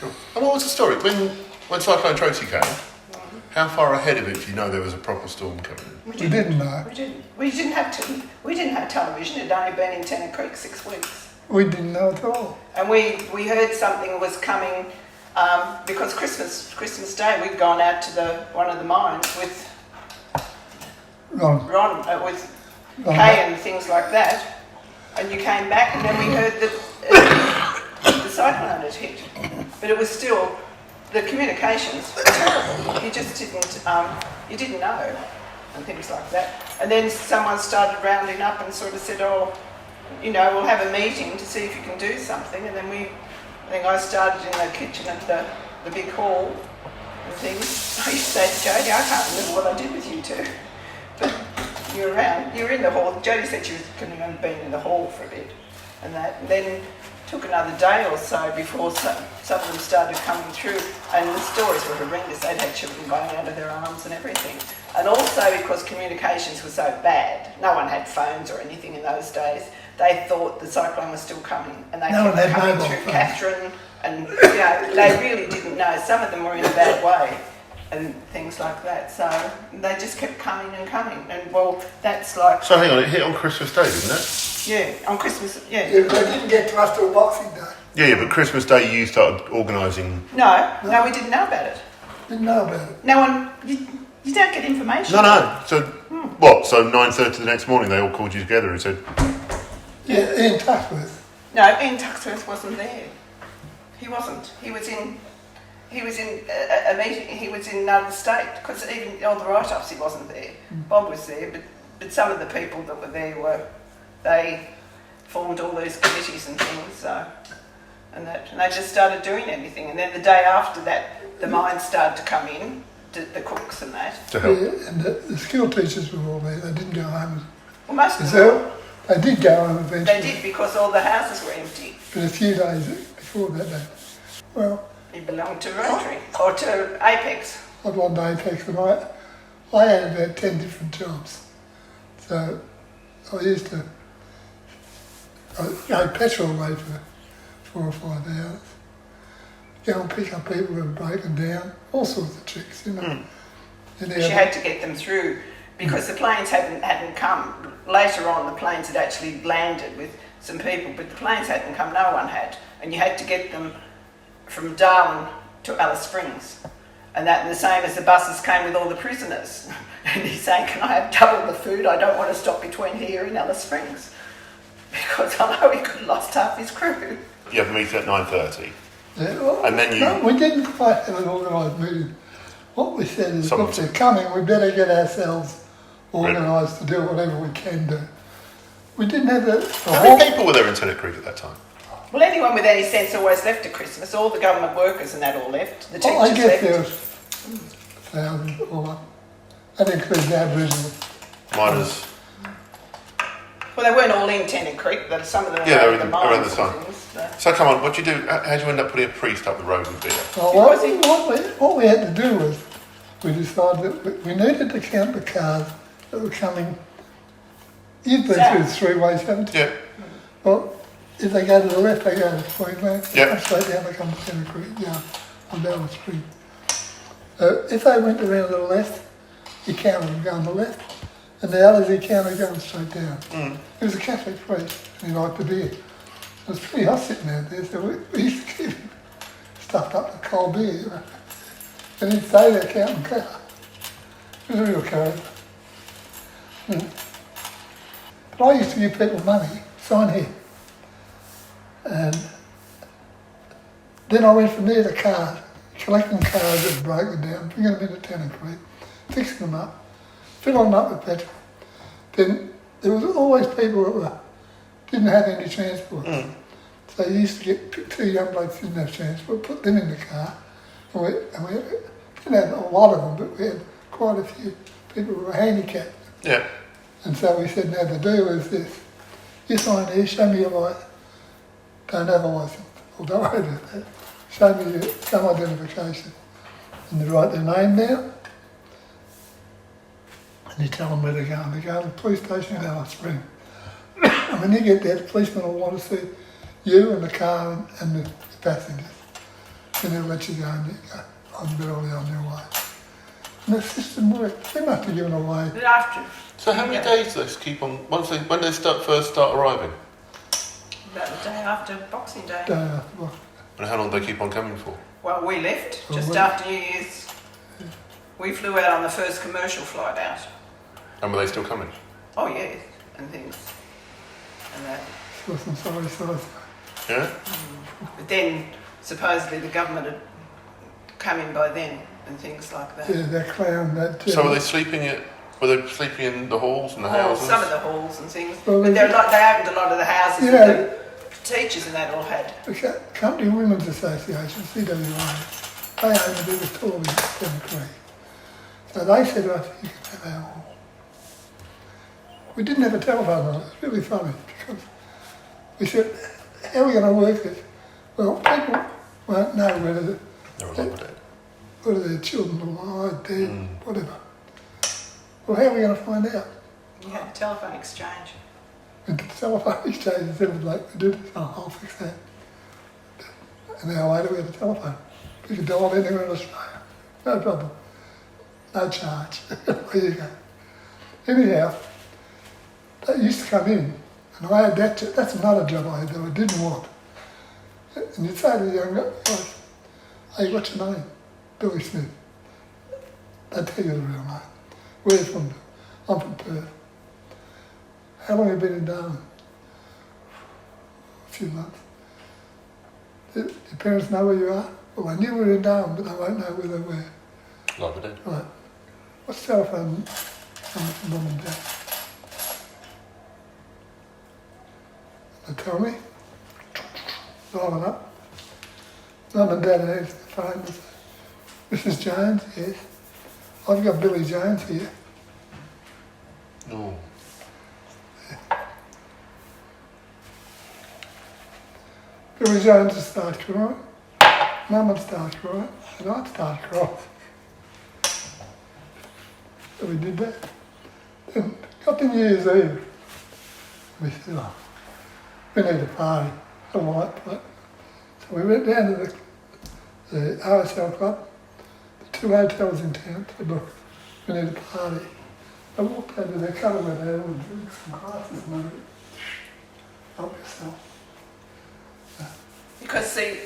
Cool. And what was the story? When Cyclone Tracy came, how far ahead of it do you know there was a proper storm coming in? We didn't know. We didn't have television. It had only been in Tennant Creek 6 weeks. We didn't know at all. And we heard something was coming because Christmas Day we'd gone out to one of the mines with Ron with Kay and things like that. And you came back and then we heard that the cyclone had hit. But it was still, the communications were terrible. You just you didn't know and things like that. And then someone started rounding up and sort of said, oh, you know, we'll have a meeting to see if you can do something. And then I think I started in the kitchen at the big hall and things. I used to say to Jodie, I can't remember what I did with you two. But you were in the hall. Jodie said she was going to have been in the hall for a bit. And then took another day or so before some of them started coming through, and the stories were horrendous. They'd had children going out of their arms and everything. And also because communications were so bad, no one had phones or anything in those days, they thought the cyclone was still coming, and they kept coming through Catherine, and you know, they really didn't know. Some of them were in a bad way and things like that, so they just kept coming and coming, and well, that's like... So hang on, it hit on Christmas Day, didn't it? Yeah, on Christmas, yeah. Yeah, they didn't get to us till Boxing Day. Yeah, but Christmas Day you started organising... No, we didn't know about it. Didn't know about it. No one... You don't get information. No. So, what? So 9:30 the next morning they all called you together and said... Yeah, Ian Tuxworth. No, Ian Tuxworth wasn't there. He wasn't. He was in a meeting. He was in another state, because even on the write-ups he wasn't there. Bob was there, but some of the people that were there they formed all these committees and things. So, and they just started doing everything. And then the day after that, the mines started to come in, the cooks and that. To help. Yeah, and the school teachers were all there. They didn't go home. Well, most of them. They did go home eventually. They did, because all the houses were empty. But a few days before that day. Well... He belonged to Rotary, or to Apex. I was on Apex, and I had about 10 different jobs. So I used to go petrol away for 4 or 5 hours, go and pick up people who were broken down, all sorts of tricks, you know. She had to get them through, because the planes hadn't come. Later on, the planes had actually landed with some people, but the planes hadn't come, no one had. And you had to get them from Darwin to Alice Springs. And that, the same as the buses came with all the prisoners. And he's saying, can I have double the food? I don't want to stop between here and Alice Springs. Because I know he could have lost half his crew. You have a meeting at 9:30. Yeah, well, and then you... No, we didn't quite have an organised meeting. What we said is, if they're coming, we better get ourselves organised to do whatever we can do. We didn't have How many people were there in Tennant Creek at that time? Well, anyone with any sense always left at Christmas. All the government workers and that all left. The teachers I guess left. there was 1,000 all up. That includes the Aboriginal. Miners. Well, they weren't all in Tennant Creek, but some of them Yeah, were they were around the time. So come on, what'd you do? How'd you end up putting a priest up the road with beer? What we had to do was, we decided that we needed to count the cars that were coming. You've been through the 3 ways, haven't you? Yeah. Well, if they go to the left, they go to Queensland. If they Yep. come straight down, they come to Tennant Creek, yeah, on Darwin Street. If they went around to the left, you counted them going to the left, and the others you counted going straight down. He was a Catholic priest, and he liked the beer. It was pretty hot sitting out there, so we used to keep him stuffed up with cold beer, you know. And he'd stay there counting cars. It was a real character. But I used to give people money, sign here. And then I went from there to cars, collecting cars that were broken down, bringing them into Tennant Creek, fixing them up, filling them up with petrol. Then there was always people that didn't have any transport. So you used to get 2 young blokes who didn't have transport, put them in the car, and we didn't have a lot of them, but we had quite a few people who were handicapped. Yeah. And so we said, now the deal is this, you sign here, show me your license. Don't have a license, or don't worry about that. Show me some identification. And they write their name down, and you tell them where they're going. They go to the police station in Alice Springs. And when you get there, the policeman will want to see you and the car and the passengers. then they'll let you go and you go on a bit early on your way. And the system worked. They must have given away But after, So how many days do they keep on, when they first start arriving? about the day after Boxing Day. day after work. And how long do they keep on coming for? Well, we left just well, after New Year's. We flew out on the first commercial flight out. And were they still coming? Oh, yes, and things. And that. Listen, sorry. Yeah? But then, supposedly, the government had come in by then and things like that. Yeah, that clown, that... So were they sleeping in the halls and the houses? Some of the halls and things. Well, but they opened a lot of the houses Yeah. that the teachers and that all had. The Company Women's Association, CWA, they owned a bit of tour in Tennant Creek. So they said to us, you can have our hall. We didn't have a telephone on it. It's really funny because we said, how are we going to work this? Well, people won't know whether their children are alive, dead, whatever. Well, how are we going to find out? You had a telephone exchange. And the telephone exchange, instead of like we did, I'll fix that. An hour later we had a telephone. We could dial anywhere in Australia. No problem. No charge. There you go. Anyhow, they used to come in, and I had that, that's another job I had that I didn't want. And you'd say to the young guys, hey, what's your name? Billy Smith. They'd tell you the real name. Where are you from? I'm from Perth. How long have you been in Darwin? A few months. Your parents know where you are? Well, I knew we were in Darwin, but they won't know where they were. Like we did. Right. What's the telephone number for mum and dad? They tell me. Dial it up. Mum and dad answer the phone and say, Mrs. Jones, yes. I've got Billy Jones here. Oh. Billy Jones would start crying. Mum would start crying. And I'd start crying. So we did that. Then got to New Year's Eve. We said, oh, we need a party. A light plate. So we went down to the RSL club, the 2 hotels in town, to book. We need a party. I walked over there, cut them with ale and drink some glasses and I went, help yourself. Because, see,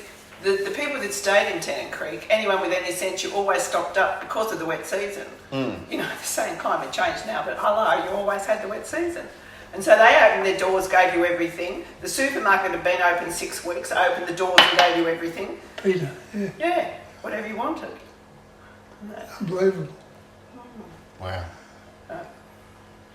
the people that stayed in Tennant Creek, anyone with any sense, you always stocked up because of the wet season. You know, the same climate change now, but hello, you always had the wet season. And so they opened their doors, gave you everything. The supermarket had been open 6 weeks, opened the doors and gave you everything. Peter, yeah. Yeah, whatever you wanted. Unbelievable. Wow.